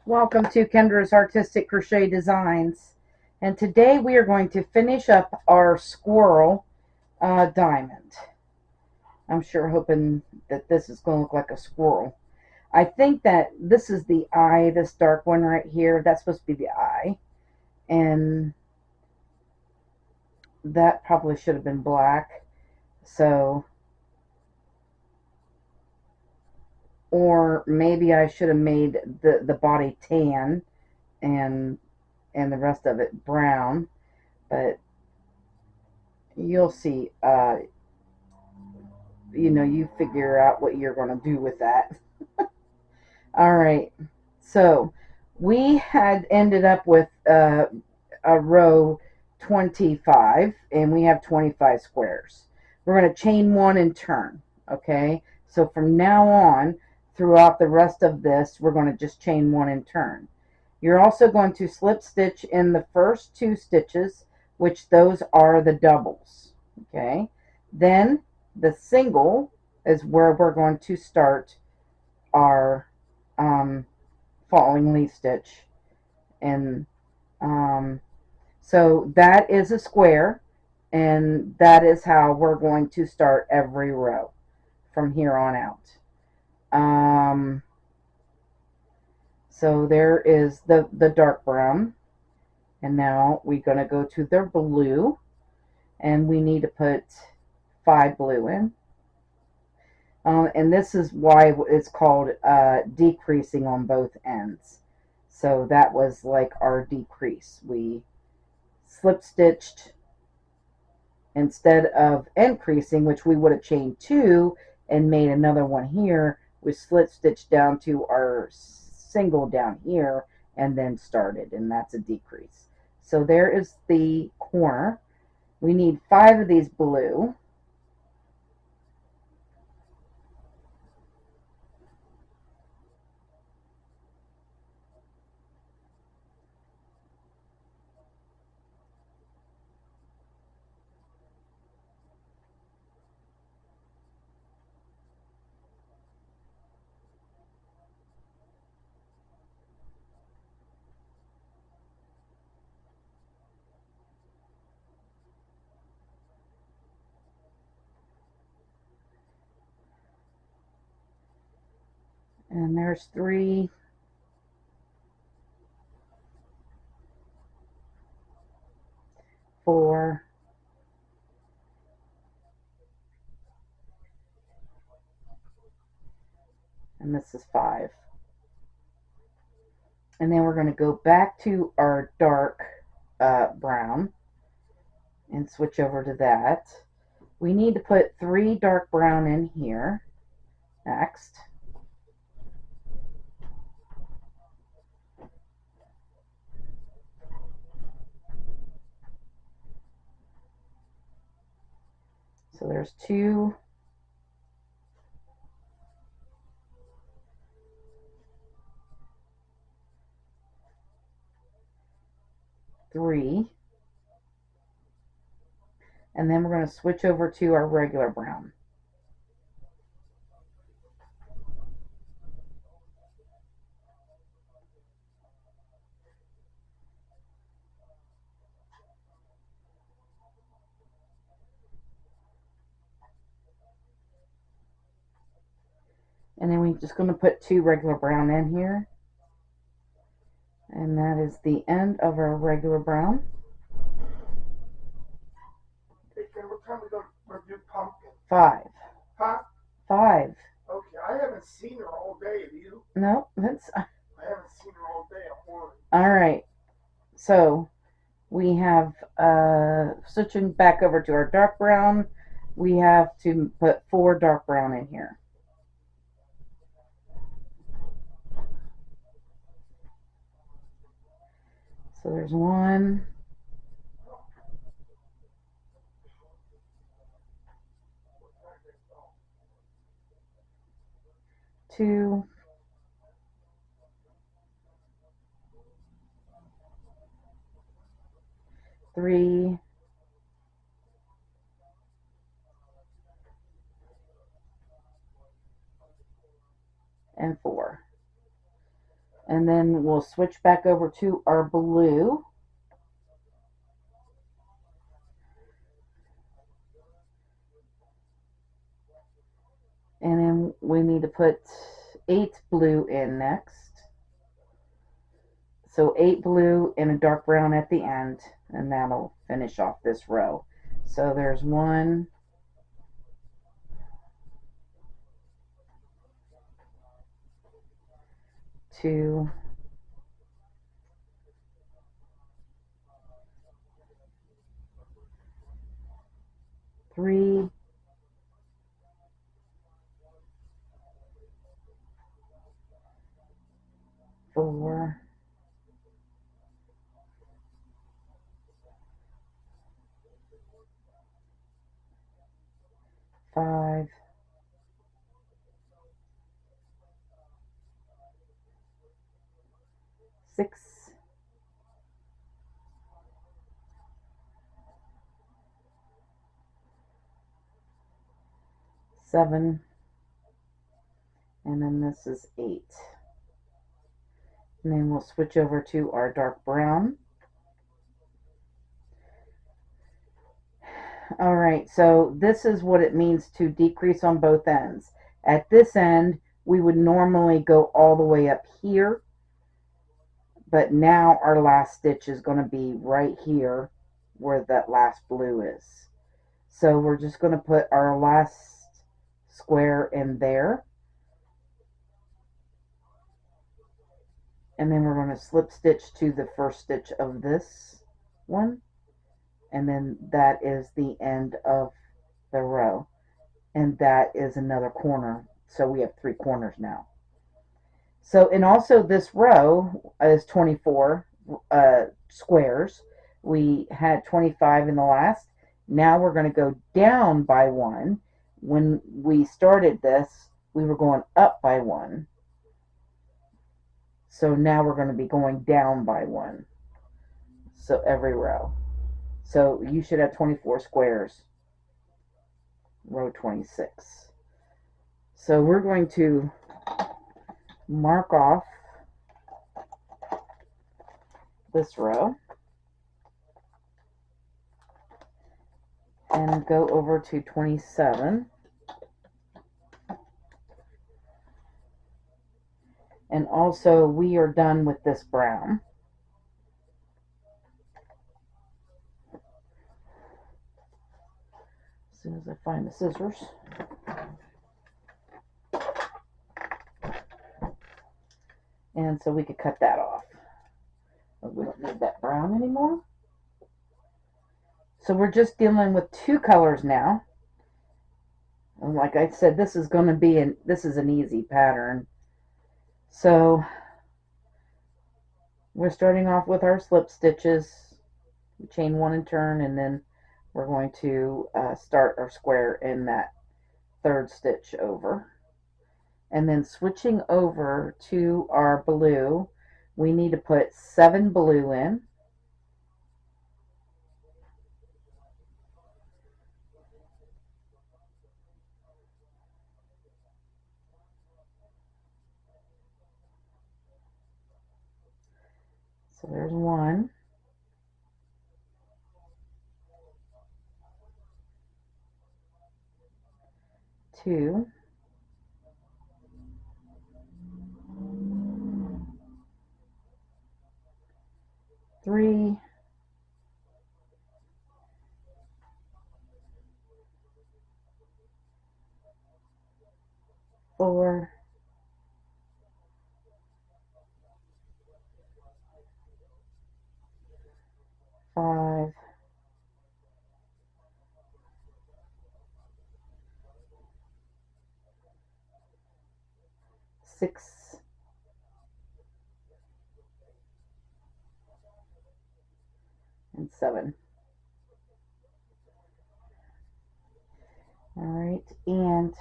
Welcome to Kendra's Artistic Crochet Designs, and today we are going to finish up our squirrel diamond. I'm sure hoping that this is going to look like a squirrel. I think that this is the eye, this dark one right here. That's supposed to be the eye, and that probably should have been black. So, or maybe I should have made the body tan and the rest of it brown, but you'll see. You figure out what you're going to do with that. All right. So we had ended up with a row 25, and we have 25 squares. We're going to chain one and turn. Okay. So from now on, throughout the rest of this, we're going to just chain one and turn. You're also going to slip stitch in the first two stitches, which those are the doubles. Okay. Then the single is where we're going to start our falling leaf stitch. And so that is a square, and that is how we're going to start every row from here on out. So there is the dark brown, and now we're going to go to the blue, and we need to put 5 blue in. And this is why it's called decreasing on both ends. So that was like our decrease. We slip stitched instead of increasing, which we would have chained 2 and made another one here. We slip stitched down to our single down here and then started, and that's a decrease. So there is the corner. We need 5 of these blue. And there's 3. 4. And this is 5. And then we're going to go back to our dark brown and switch over to that. We need to put 3 dark brown in here next. So there's 2. 3. And then we're going to switch over to our regular brown. And then we're just going to put 2 regular brown in here. And that is the end of our regular brown. Okay, what time we going to review pumpkin? 5. Huh? 5. Okay, I haven't seen her all day, have you? No, that's... I haven't seen her all day, I'm worried. Alright, so we have, switching back over to our dark brown, we have to put 4 dark brown in here. So there's 1, 2, 3, and 4. And then we'll switch back over to our blue. And then we need to put 8 blue in next. So 8 blue and a dark brown at the end, and that'll finish off this row. So there's 1, 2, 3, 4, 5, 6, 7, and then this is 8. And then we'll switch over to our dark brown. All right, so this is what it means to decrease on both ends. At this end, we would normally go all the way up here, but now our last stitch is going to be right here where that last blue is. So we're just going to put our last square in there. And then we're going to slip stitch to the first stitch of this one. And then that is the end of the row. And that is another corner. So we have 3 corners now. So, and also this row is 24 squares. We had 25 in the last. Now we're going to go down by 1. When we started this, we were going up by 1. So now we're going to be going down by 1. So every row. So you should have 24 squares. Row 26. So we're going to mark off this row and go over to 27. And also we are done with this brown. As soon as I find the scissors. And so we could cut that off. We don't need that brown anymore. So we're just dealing with 2 colors now. And like I said, this is going to be an easy pattern. So we're starting off with our slip stitches. We chain 1 and turn, and then we're going to start our square in that 3rd stitch over. And then switching over to our blue, we need to put 7 blue in. So there's 1. 2. 3. 4. 5. 6. And 7. All right, and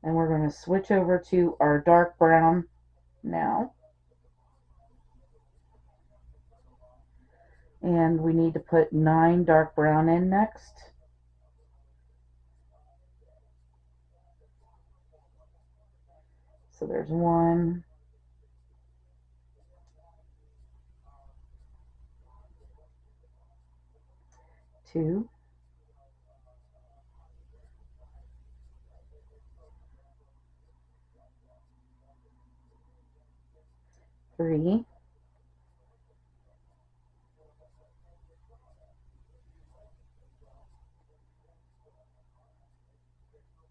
we're going to switch over to our dark brown now. And we need to put 9 dark brown in next. So there's 1, 2, 3,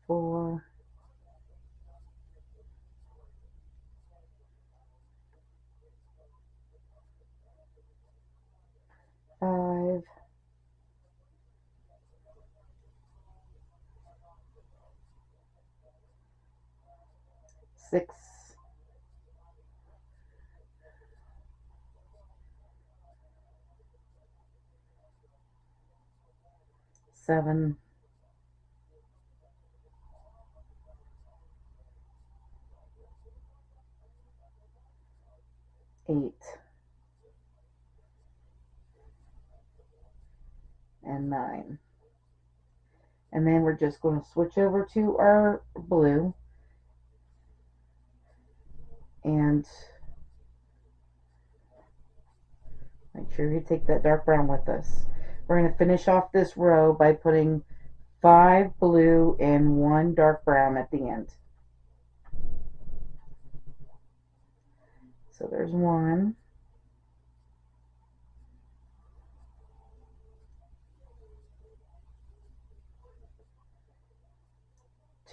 4, 5, 6, 7, 8, and 9. And then we're just going to switch over to our blue and make sure you take that dark brown with us. We're going to finish off this row by putting 5 blue and 1 dark brown at the end. So there's 1,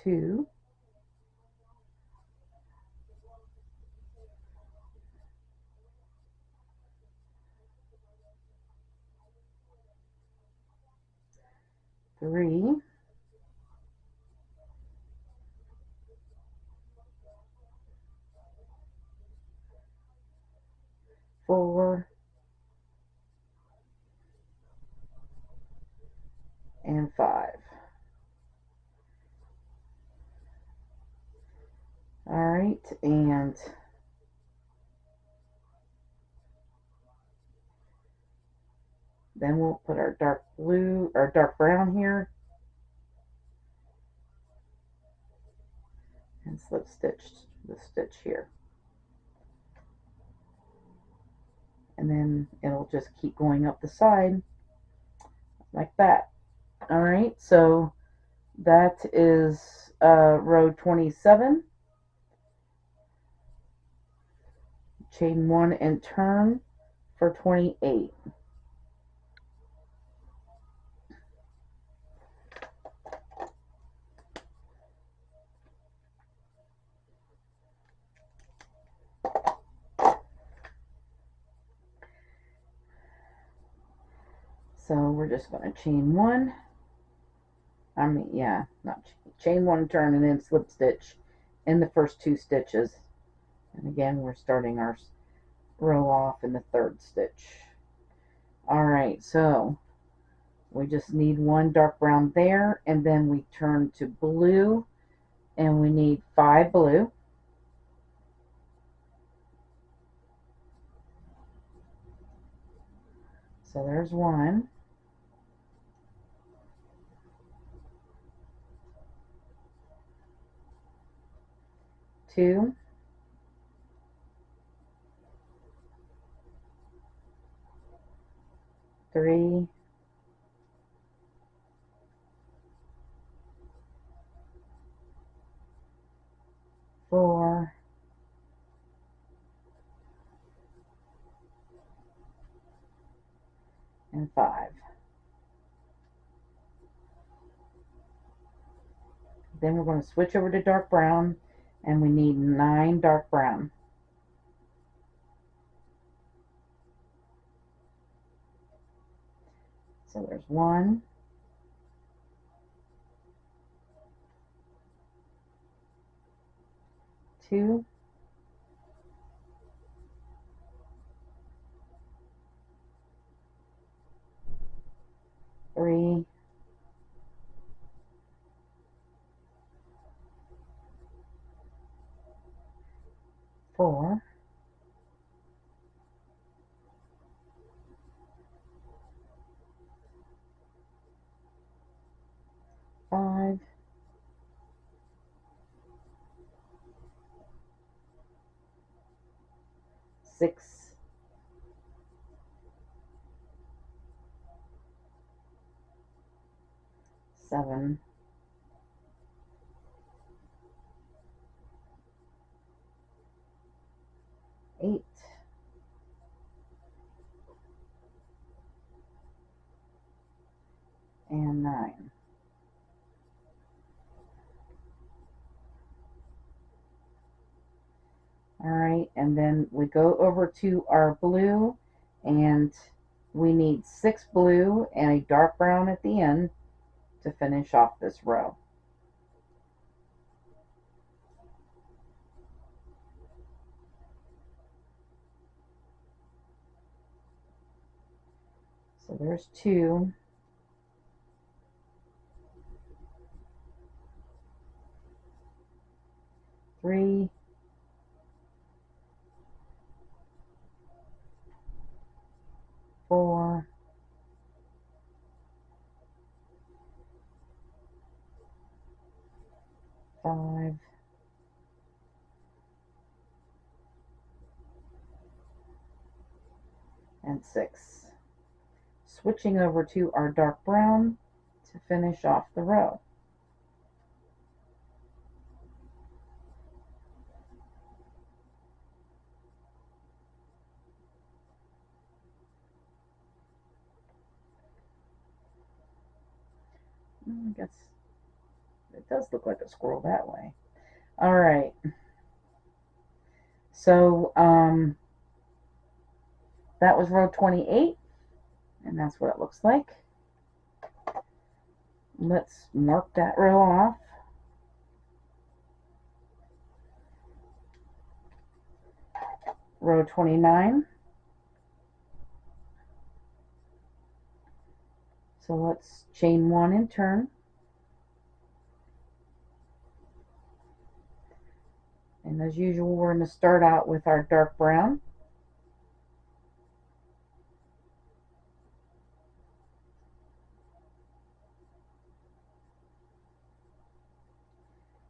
2, 3, 4, and 5. Alright, and then we'll put our dark blue or dark brown here and slip stitch the stitch here. And then it'll just keep going up the side like that. Alright, so that is row 27. Chain 1 and turn for 28. So we're just going to chain 1. Not chain 1, turn, and then slip stitch in the first 2 stitches. And again, we're starting our row off in the 3rd stitch. Alright, so we just need 1 dark brown there, and then we turn to blue, and we need 5 blue. So there's 1, 2, 3, 4, and 5. Then we're going to switch over to dark brown, and we need 9 dark brown. So there's 1, 2, 3, 4, 7, 8, and 9. Alright, and then we go over to our blue, and we need 6 blue and a dark brown at the end to finish off this row. So there's 2, 3, 4, 5, and 6. Switching over to our dark brown to finish off the row. I guess it does look like a squirrel that way. All right. So that was row 28, and that's what it looks like. Let's mark that row off. Row 29. So let's chain 1 and turn. And as usual, we're going to start out with our dark brown.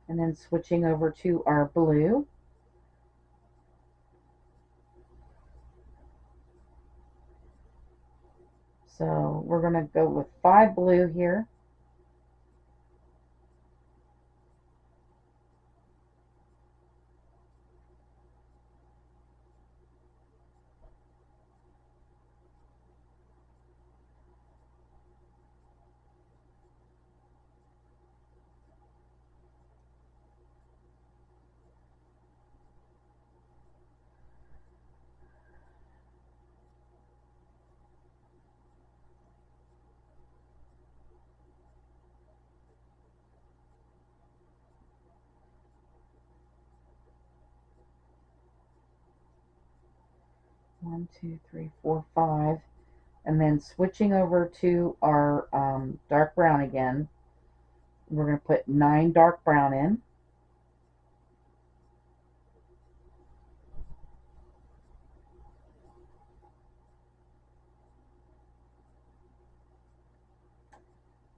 And then switching over to our blue. So we're going to go with 5 blue here. One, two, three, four, 5. And then switching over to our dark brown again, we're going to put 9 dark brown in.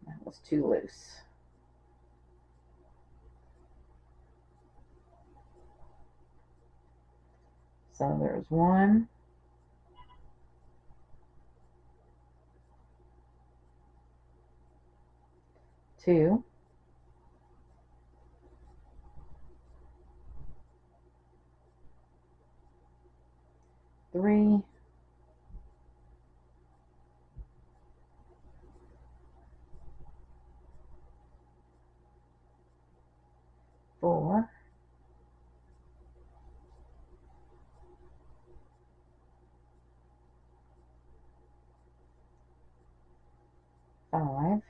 That was too loose. So there's 1, 2, 3, 4, 5,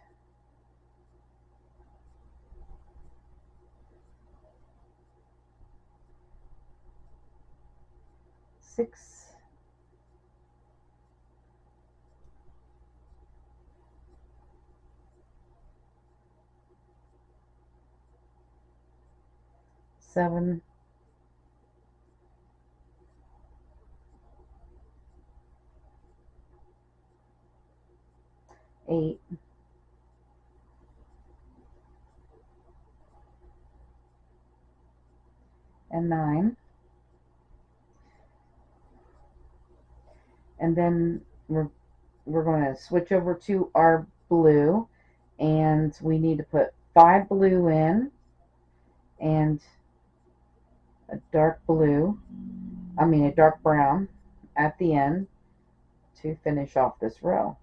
6, 7, 8, and 9. And then we're going to switch over to our blue, and we need to put 5 blue in and a dark blue, a dark brown at the end to finish off this row.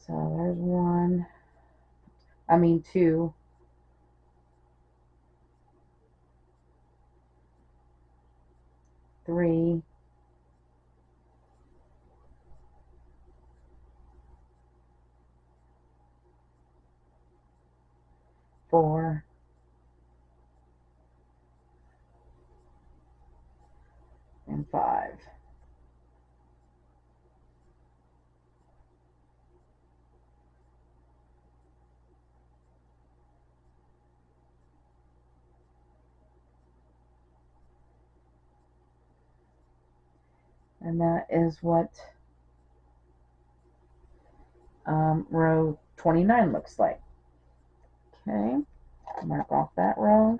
So there's two, 3, 4, and 5. And that is what row 29 looks like. Okay, mark off that row.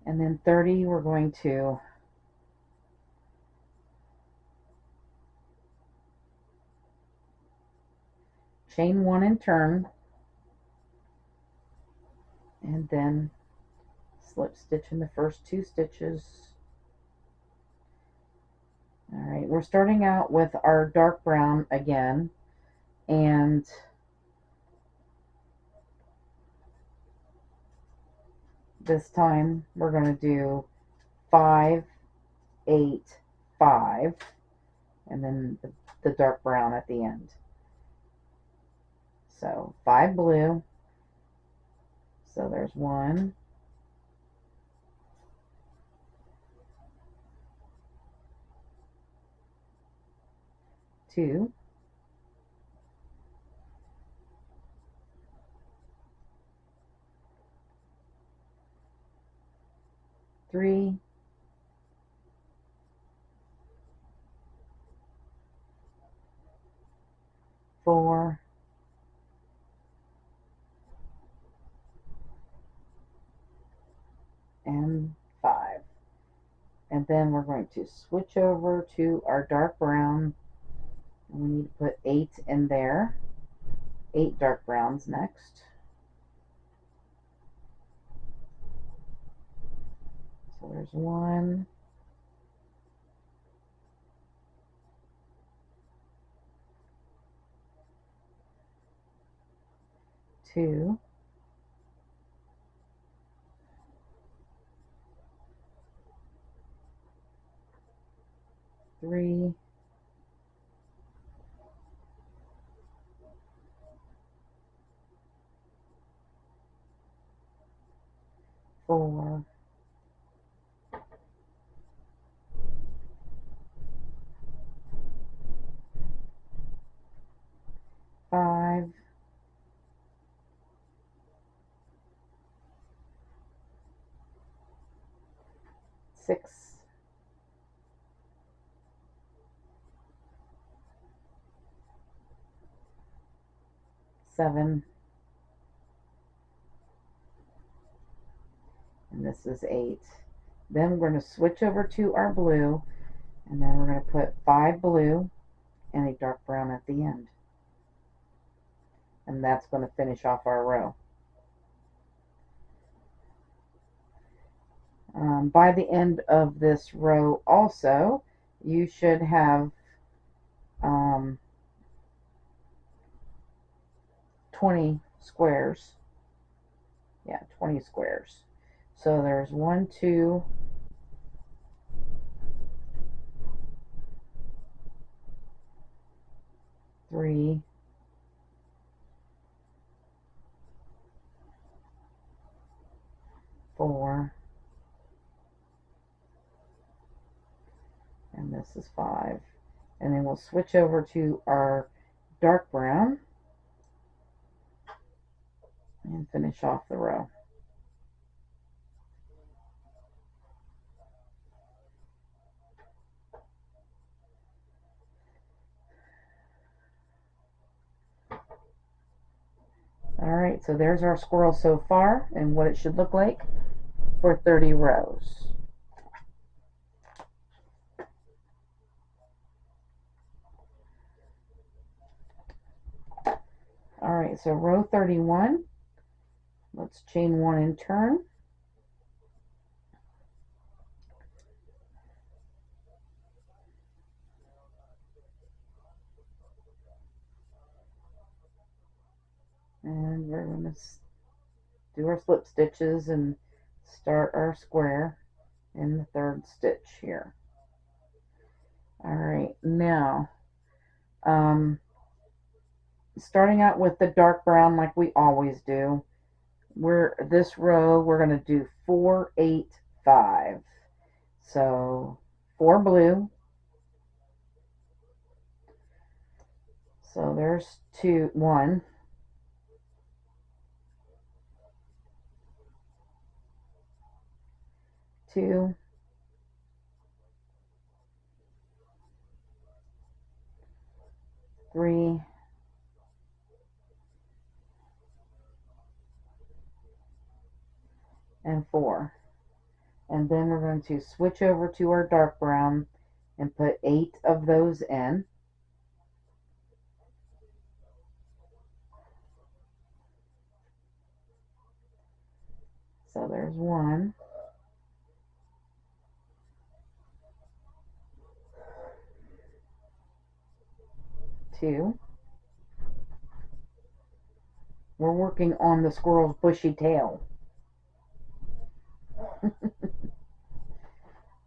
And then 30, we're going to chain 1 and turn, and then slip stitch in the first 2 stitches. Alright, we're starting out with our dark brown again, and this time we're going to do 5, 8, 5, and then the dark brown at the end. So 5 blue, so there's 1, 2, 3, 4, and 5. And then we're going to switch over to our dark brown, and we need to put 8 in there. 8 dark browns next. So there's 1, 2, 3, 4, 5, 6, 7, and this is 8. Then we're going to switch over to our blue, and then we're going to put 5 blue and a dark brown at the end. And that's going to finish off our row. By the end of this row also, you should have 20 squares. Yeah, 20 squares. So there's 1, 2, 3, 4, and this is 5. And then we'll switch over to our dark brown and finish off the row. Alright, so there's our squirrel so far and what it should look like for 30 rows. Alright, so row 31, let's chain 1 and turn. And we're going to do our slip stitches and start our square in the third stitch here. Alright, now starting out with the dark brown like we always do, this row we're going to do 4, 8, 5. So 4 blue, so there's 1, 2, 3, and 4. And then we're going to switch over to our dark brown and put 8 of those in. So there's 1, 2. We're working on the squirrel's bushy tail.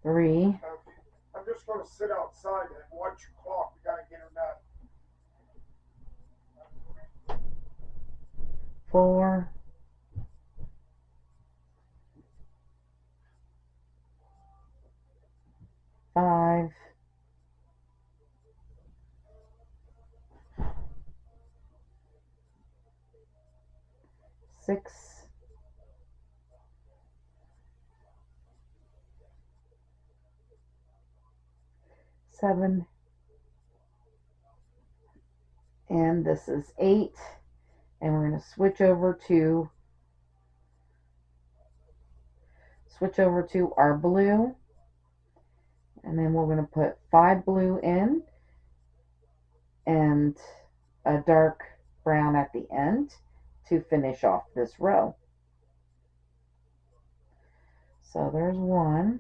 3, I'm just going to sit outside and watch your clock. We got to get her done. 4, 5, 6, 7, and this is 8. And we're going to switch over to our blue, and then we're going to put 5 blue in and a dark brown at the end to finish off this row. So there's 1,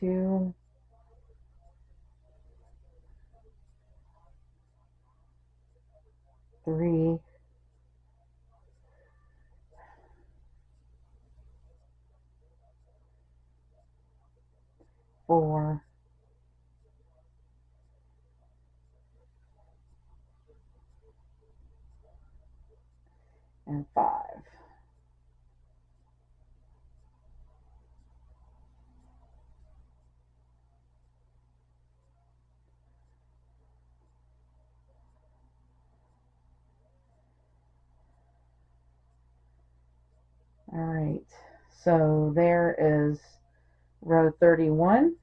2, 3, 4, 5. All right, so there is row 31.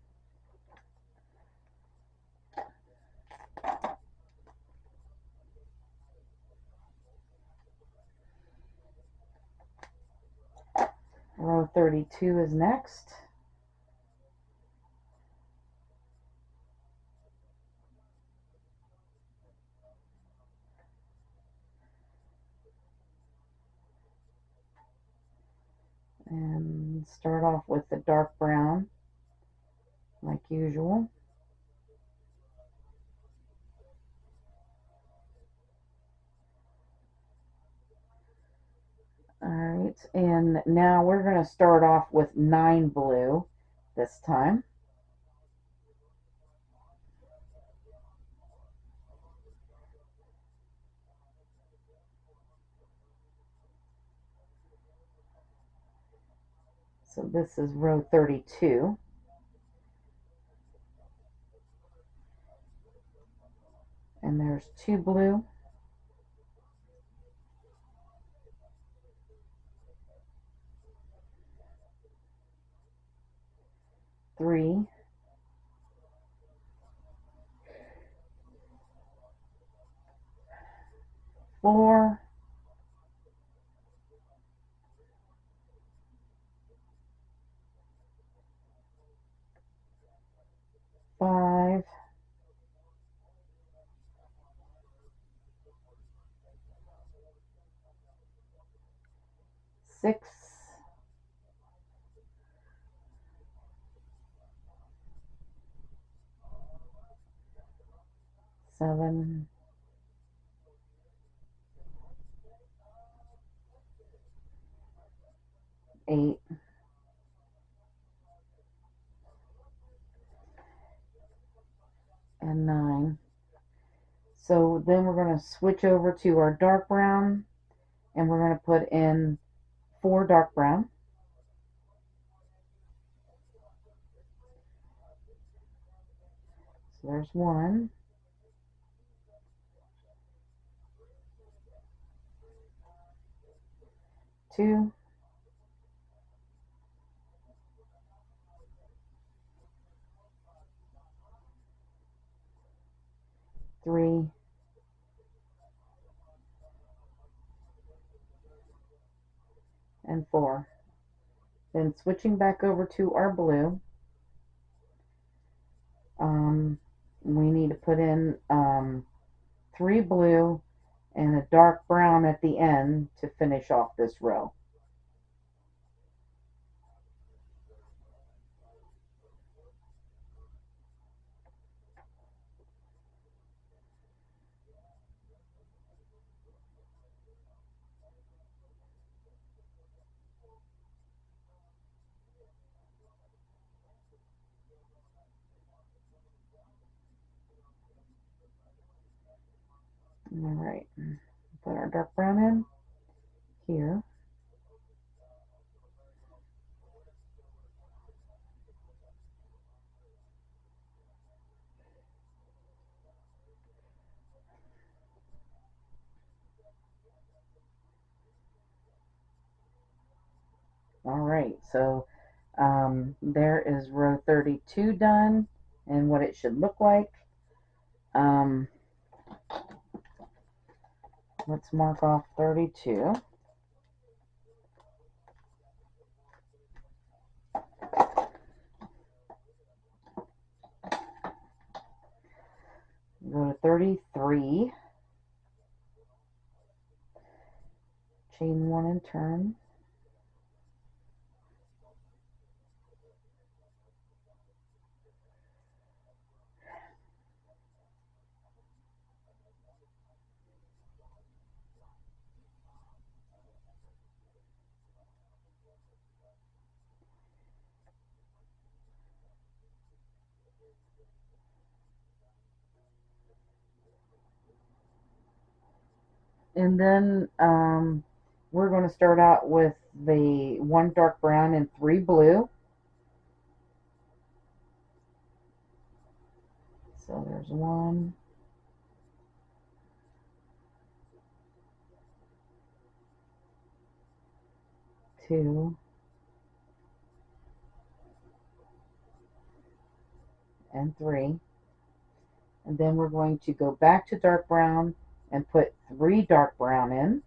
Row 32 is next. And start off with the dark brown like usual. Alright, and now we're going to start off with 9 blue this time. So this is row 32. And there's 2 blue, 3, 4, 5, 6, 7, 8, and 9. So then we're going to switch over to our dark brown, and we're going to put in 4 dark brown. So there's 1, 2, 3, and 4. Then switching back over to our blue, we need to put in 3 blue and a dark brown at the end to finish off this row. All right, put our dark brown in here. All right, so there is row 32 done and what it should look like. Let's mark off 32. Go to 33, chain 1 and turn. And then we're going to start out with the 1 dark brown and 3 blue. So there's 1, 2, and 3. And then we're going to go back to dark brown and put 3 dark brown in.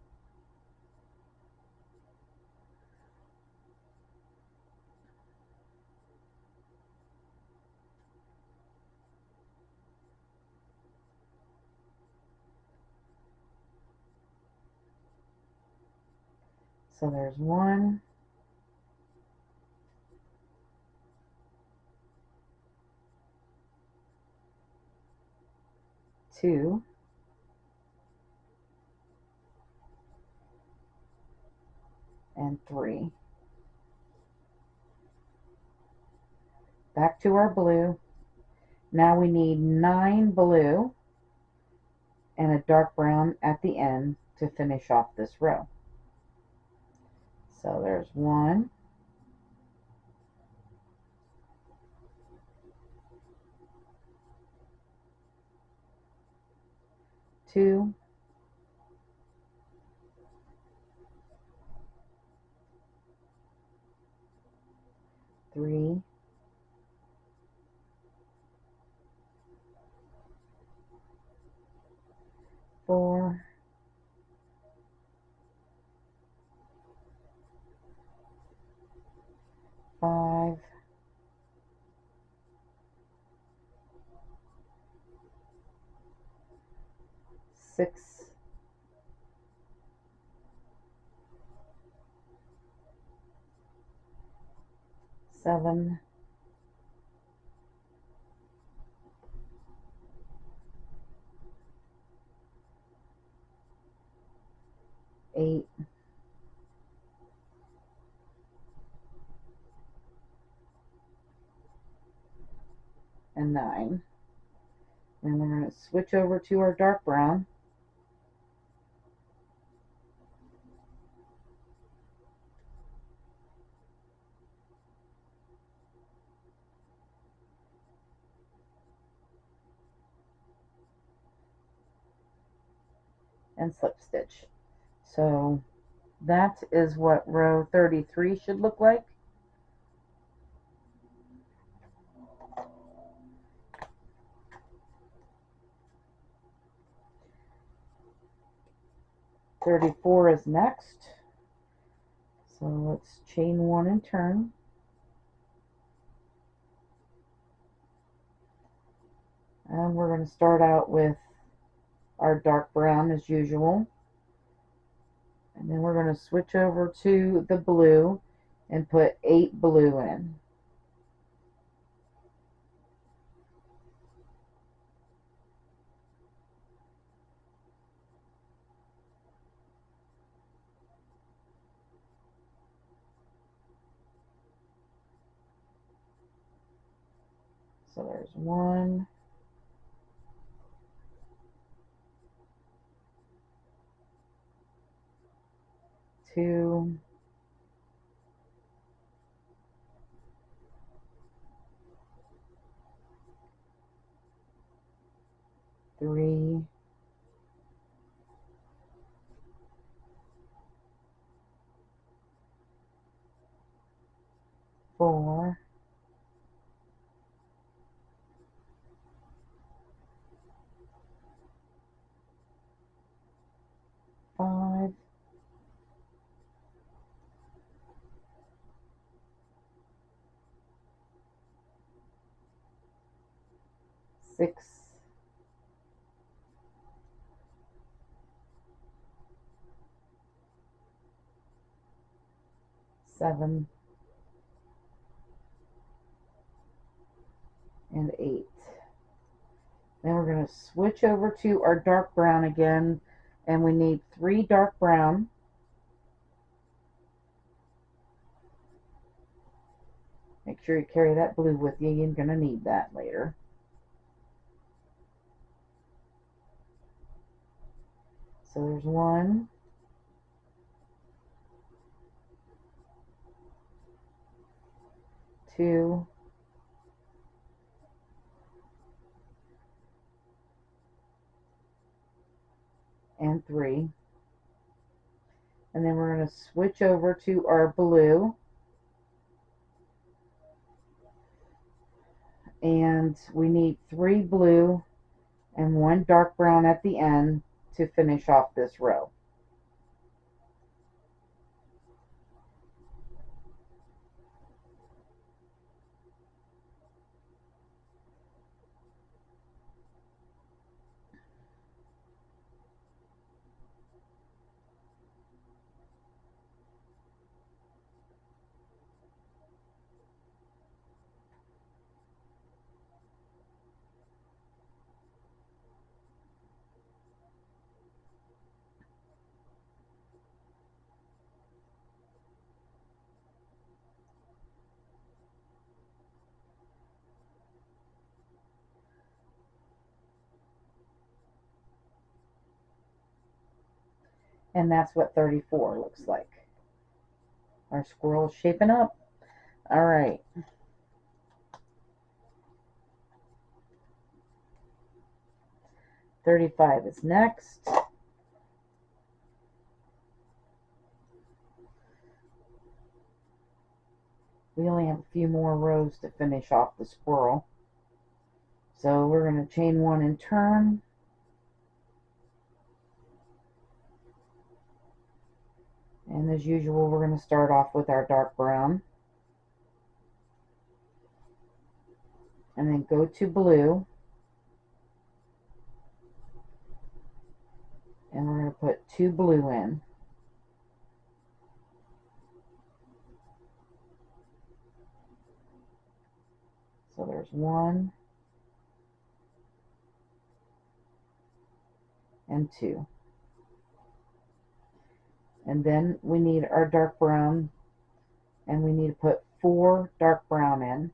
So there's 1, 2, and 3. Back to our blue. Now we need 9 blue and a dark brown at the end to finish off this row. So there's 1, 2, 3, 4, 5, 6, 7, 8, and 9. Then we're going to switch over to our dark brown. And slip stitch. So that is what row 33 should look like. "34" is next. So let's chain 1 and turn. And we're going to start out with our dark brown as usual. And then we're going to switch over to the blue and put 8 blue in. So there's 1, 2, 3, 4, 5, 6, 7, and 8. Then we're going to switch over to our dark brown again, and we need 3 dark brown. Make sure you carry that blue with you. You're going to need that later. So there's 1, 2, and 3. And then we're going to switch over to our blue. And we need 3 blue and 1 dark brown at the end to finish off this row. And that's what 34 looks like. Our squirrel is shaping up. All right. "35" is next. We only have a few more rows to finish off the squirrel. So we're going to chain 1 and turn. And as usual, we're going to start off with our dark brown. and then go to blue, and we're going to put 2 blue in. So there's 1 and 2. And then we need our dark brown, and we need to put 4 dark brown in.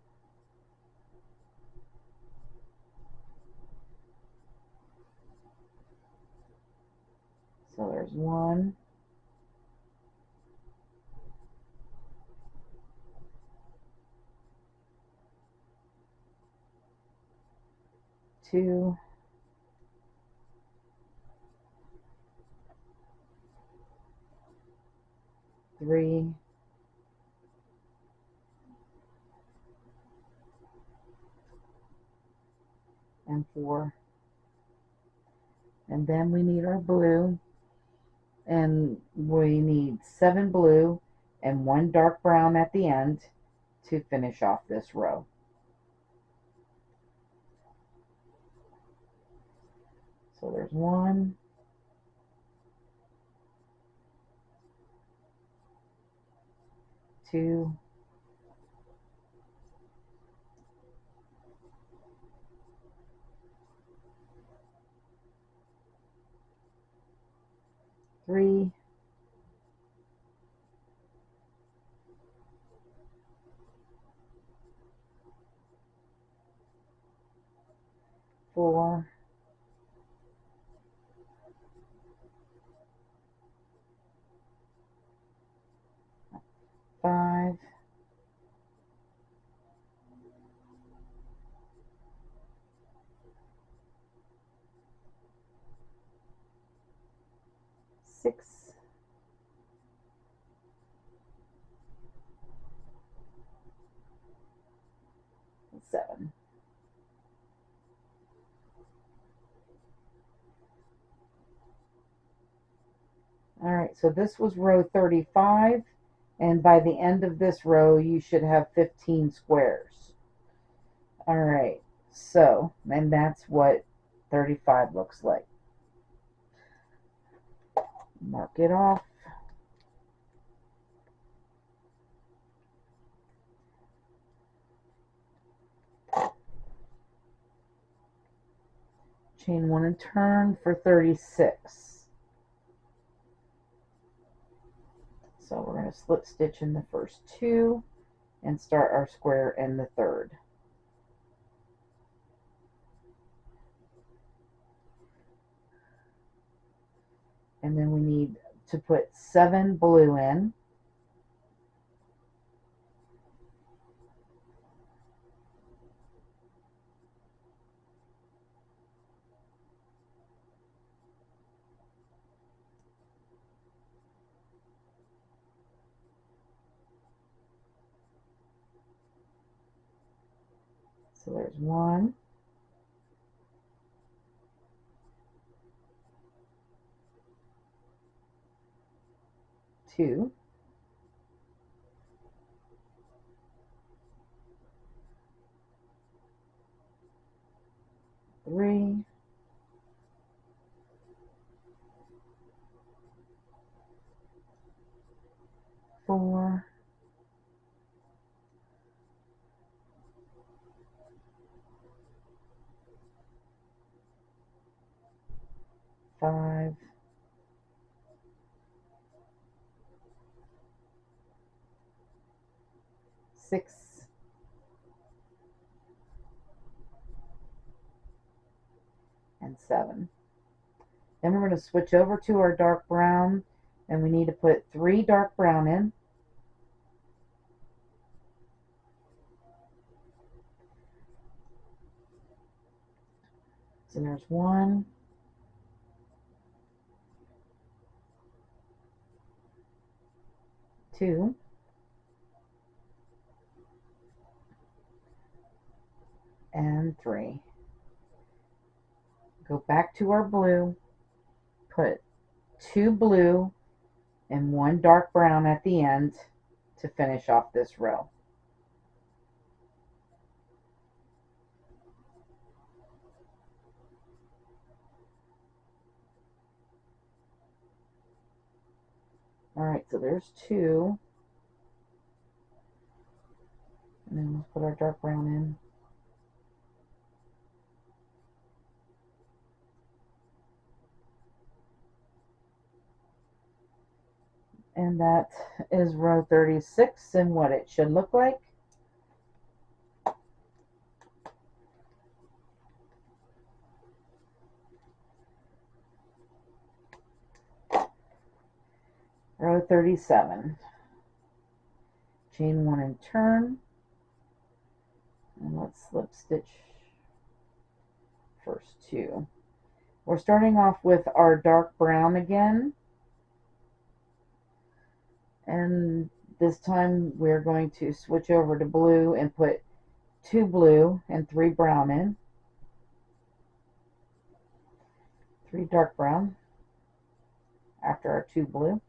So there's 1, 2, 3, and 4. And then we need our blue, and we need 7 blue and 1 dark brown at the end to finish off this row. So there's 1, 2, 3, 4, 5, 6, 7. All right, so this was row 35, and by the end of this row, you should have 15 squares. All right, so, and that's what 35 looks like. Mark it off. Chain 1 and turn for 36. So we're going to slip stitch in the first 2 and start our square in the third. And then we need to put 7 blue in. So there's 1, 2, 3, 4, 5, 6, and 7. Then we're going to switch over to our dark brown, and we need to put 3 dark brown in. So there's 1, 2, and 3. Go back to our blue, put 2 blue and 1 dark brown at the end to finish off this row. Alright, so there's two. And then let's put our dark brown in. And that is row 36 and what it should look like. Row 37. Chain 1 and turn. And let's slip stitch first two. We're starting off with our dark brown again. And this time we're going to switch over to blue and put 2 blue and 3 brown in. 3 dark brown after our 2 blue.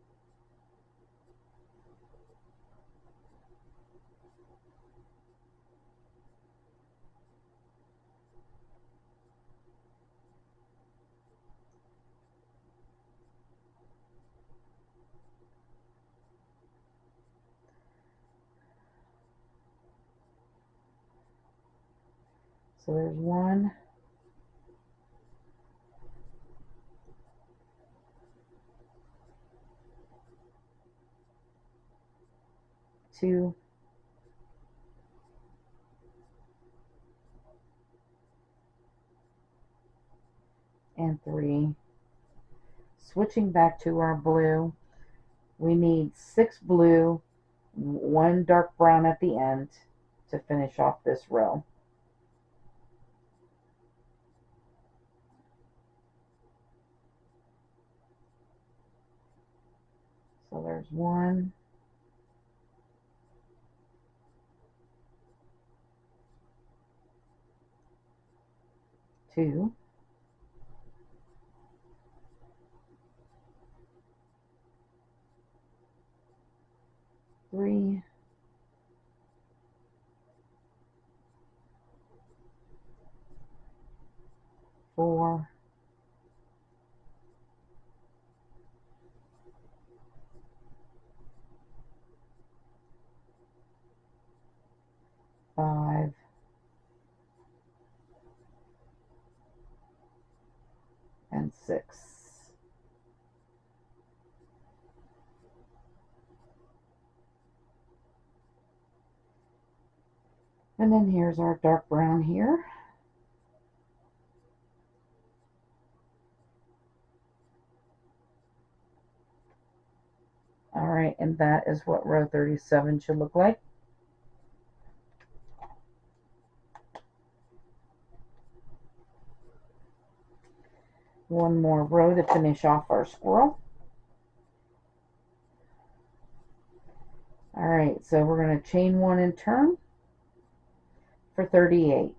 So there's 1, 2, and 3. Switching back to our blue, we need 6 blue, 1 dark brown at the end to finish off this row. So there's 1, 2, 3, 4, 5, and 6. And then here's our dark brown here. Alright, and that is what row 37 should look like. One more row to finish off our squirrel. Alright, so we're going to chain 1 and turn for 38.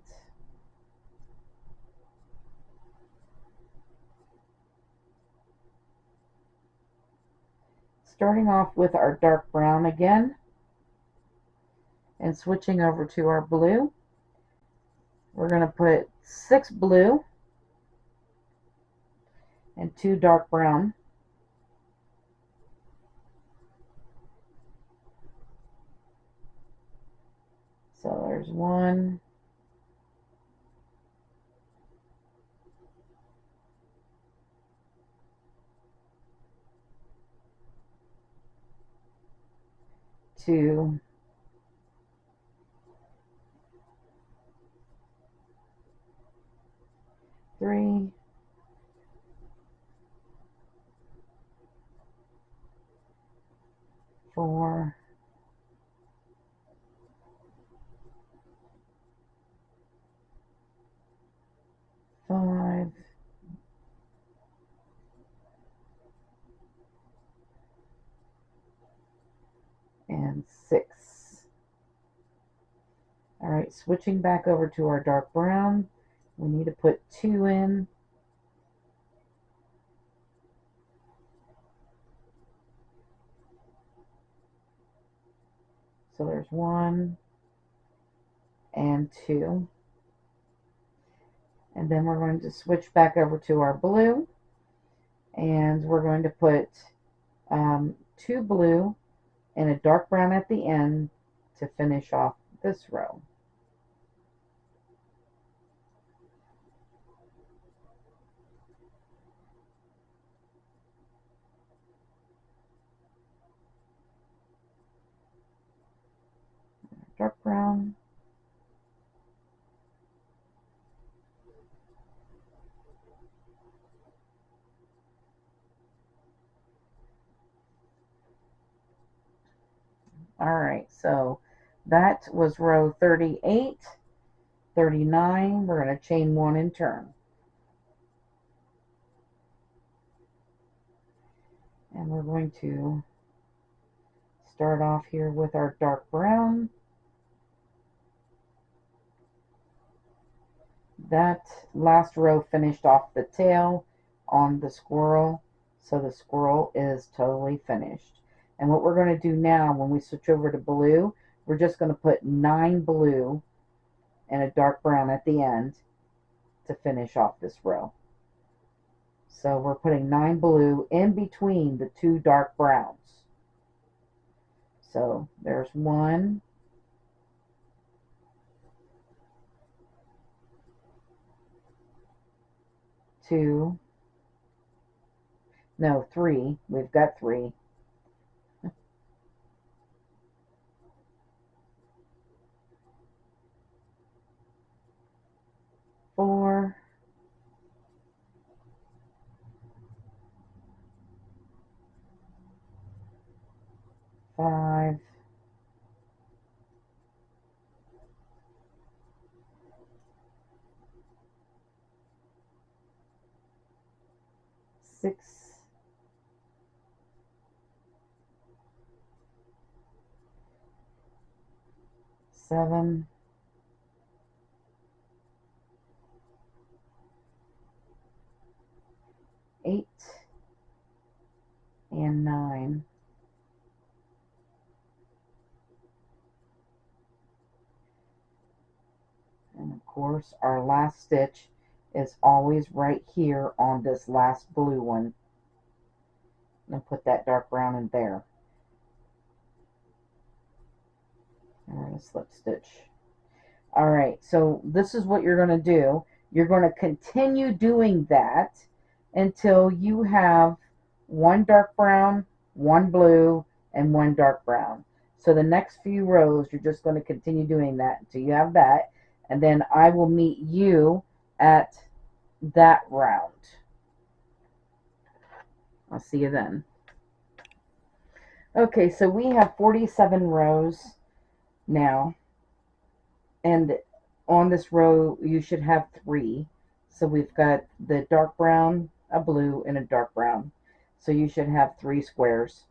Starting off with our dark brown again and switching over to our blue, we're going to put 6 blue and 2 dark brown. So there's 1, 2, 3, 4, 5, and 6. Alright, switching back over to our dark brown, we need to put 2 in. So there's 1 and 2. And then we're going to switch back over to our blue, and we're going to put 2 blue and a dark brown at the end to finish off this row. Dark brown. All right, so that was row 38, 39. We're going to chain 1 and turn. And we're going to start off here with our dark brown. That last row finished off the tail on the squirrel, so the squirrel is totally finished. And what we're going to do now when we switch over to blue, we're just going to put 9 blue and a dark brown at the end to finish off this row. So we're putting 9 blue in between the 2 dark browns. So there's 1, 2, no, 3. We've got 3. 4, 5, 6, 7, 8, and 9. And of course, our last stitch is always right here on this last blue one. And put that dark brown in there. And we're going to slip stitch. All right, so this is what you're going to do. You're going to continue doing that until you have 1 dark brown, 1 blue, and 1 dark brown. So the next few rows, you're just going to continue doing that until you have that. And then I will meet you at that round. I'll see you then. Okay, so we have 47 rows now. And on this row, you should have 3. So we've got the dark brown, a blue, and a dark brown. So you should have 3 squares.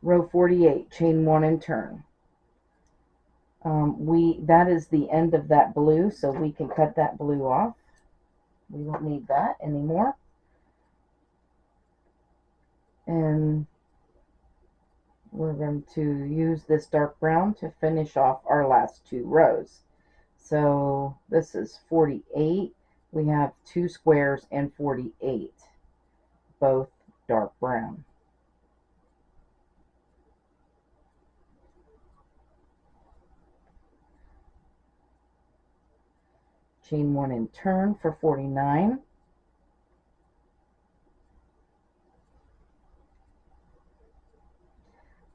Row 48, chain 1 and turn. That is the end of that blue, so we can cut that blue off. We won't need that anymore. And we're going to use this dark brown to finish off our last 2 rows. So this is 48. We have 2 squares and 48, both dark brown. Chain 1 and turn for 49.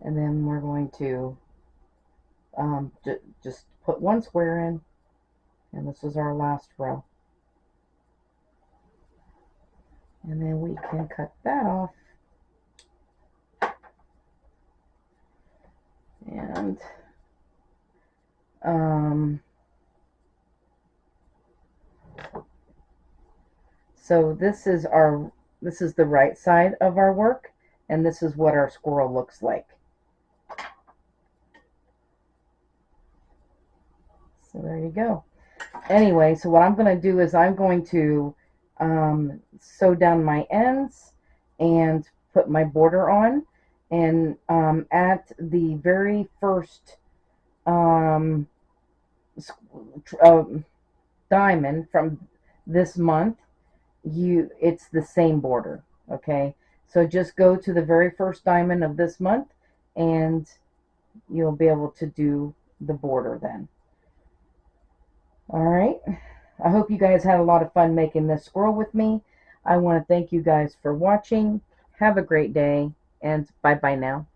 And then we're going to just put 1 square in, and this is our last row. And then we can cut that off. And so this is the right side of our work, and this is what our squirrel looks like. So there you go. Anyway, so what I'm going to do is I'm going to sew down my ends and put my border on. And at the very first diamond from this month, it's the same border. Okay, so just go to the very first diamond of this month and you'll be able to do the border then. All right, I hope you guys had a lot of fun making this squirrel with me. I want to thank you guys for watching. Have a great day, and bye bye now.